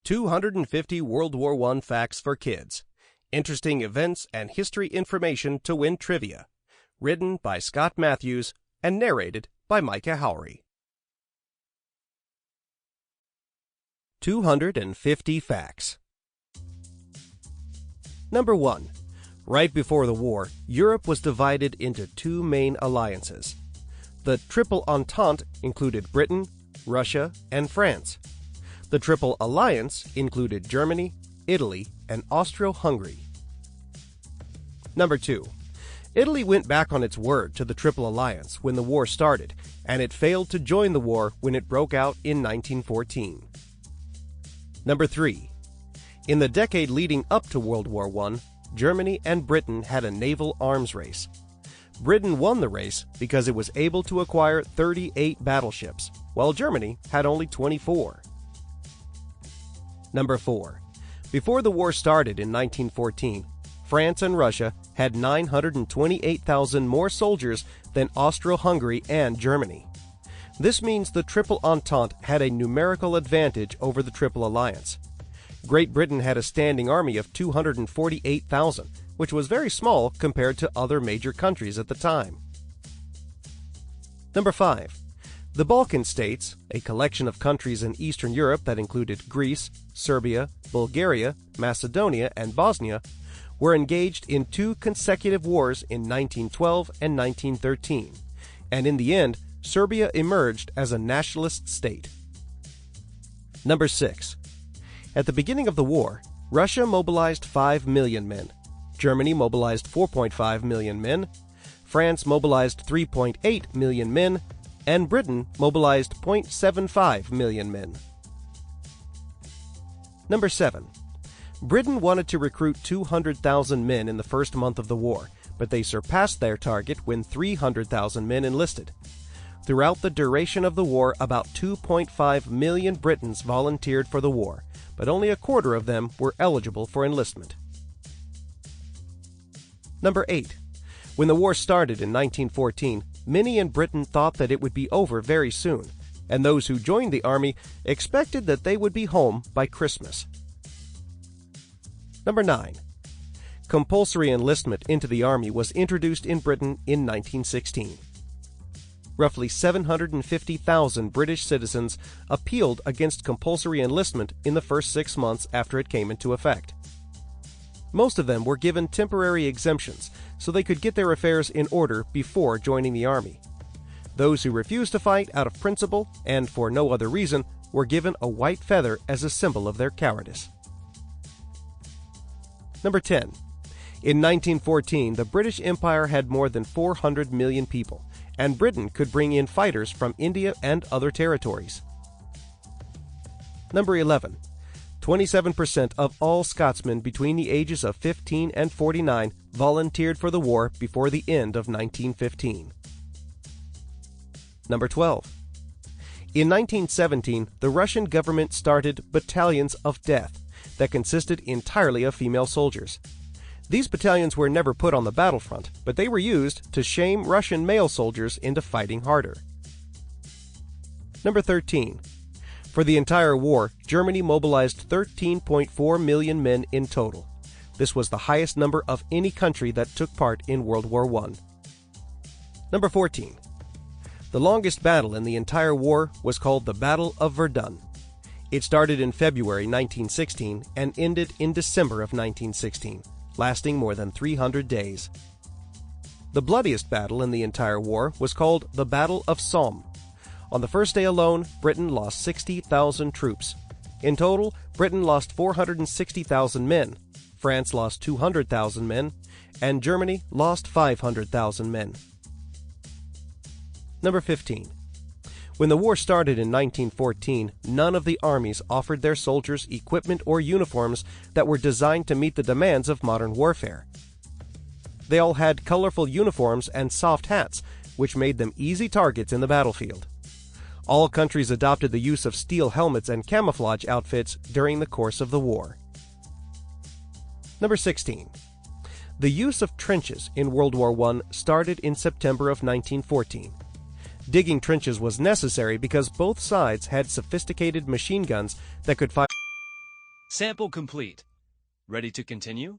250 World War I Facts for Kids. Interesting events and history information to win trivia. Written by Scott Matthews and narrated by Micah Howery. 250 Facts. Number 1. Right before the war, Europe was divided into two main alliances. The Triple Entente included Britain, Russia, and France. The Triple Alliance included Germany, Italy, and Austro-Hungary. Number 2. Italy went back on its word to the Triple Alliance when the war started, and it failed to join the war when it broke out in 1914. Number 3. In the decade leading up to World War I, Germany and Britain had a naval arms race. Britain won the race because it was able to acquire 38 battleships, while Germany had only 24. Number 4. Before the war started in 1914, France and Russia had 928,000 more soldiers than Austro-Hungary and Germany. This means the Triple Entente had a numerical advantage over the Triple Alliance. Great Britain had a standing army of 248,000, which was very small compared to other major countries at the time. Number 5. The Balkan states, a collection of countries in Eastern Europe that included Greece, Serbia, Bulgaria, Macedonia, and Bosnia, were engaged in two consecutive wars in 1912 and 1913, and in the end, Serbia emerged as a nationalist state. Number 6. At the beginning of the war, Russia mobilized 5 million men, Germany mobilized 4.5 million men, France mobilized 3.8 million men, and Britain mobilized 0.75 million men. Number 7. Britain wanted to recruit 200,000 men in the first month of the war, but they surpassed their target when 300,000 men enlisted. Throughout the duration of the war, about 2.5 million Britons volunteered for the war, but only a quarter of them were eligible for enlistment. Number 8. When the war started in 1914, many in Britain thought that it would be over very soon, and those who joined the army expected that they would be home by Christmas. Number 9. Compulsory enlistment into the army was introduced in Britain in 1916. Roughly 750,000 British citizens appealed against compulsory enlistment in the first 6 months after it came into effect. Most of them were given temporary exemptions so they could get their affairs in order before joining the army. Those who refused to fight out of principle and for no other reason were given a white feather as a symbol of their cowardice. Number 10. In 1914, the British Empire had more than 400 million people, and Britain could bring in fighters from India and other territories. Number 11. 27% of all Scotsmen between the ages of 15 and 49 volunteered for the war before the end of 1915. Number 12. In 1917, the Russian government started battalions of death that consisted entirely of female soldiers. These battalions were never put on the battlefront, but they were used to shame Russian male soldiers into fighting harder. Number 13. For the entire war, Germany mobilized 13.4 million men in total. This was the highest number of any country that took part in World War I. Number 14. The longest battle in the entire war was called the Battle of Verdun. It started in February 1916 and ended in December of 1916, lasting more than 300 days. The bloodiest battle in the entire war was called the Battle of Somme. On the first day alone, Britain lost 60,000 troops. In total, Britain lost 460,000 men, France lost 200,000 men, and Germany lost 500,000 men. Number 15. When the war started in 1914, none of the armies offered their soldiers equipment or uniforms that were designed to meet the demands of modern warfare. They all had colorful uniforms and soft hats, which made them easy targets in the battlefield. All countries adopted the use of steel helmets and camouflage outfits during the course of the war. Number 16. The use of trenches in World War I started in September of 1914. Digging trenches was necessary because both sides had sophisticated machine guns that could fire Sample complete. Ready to continue?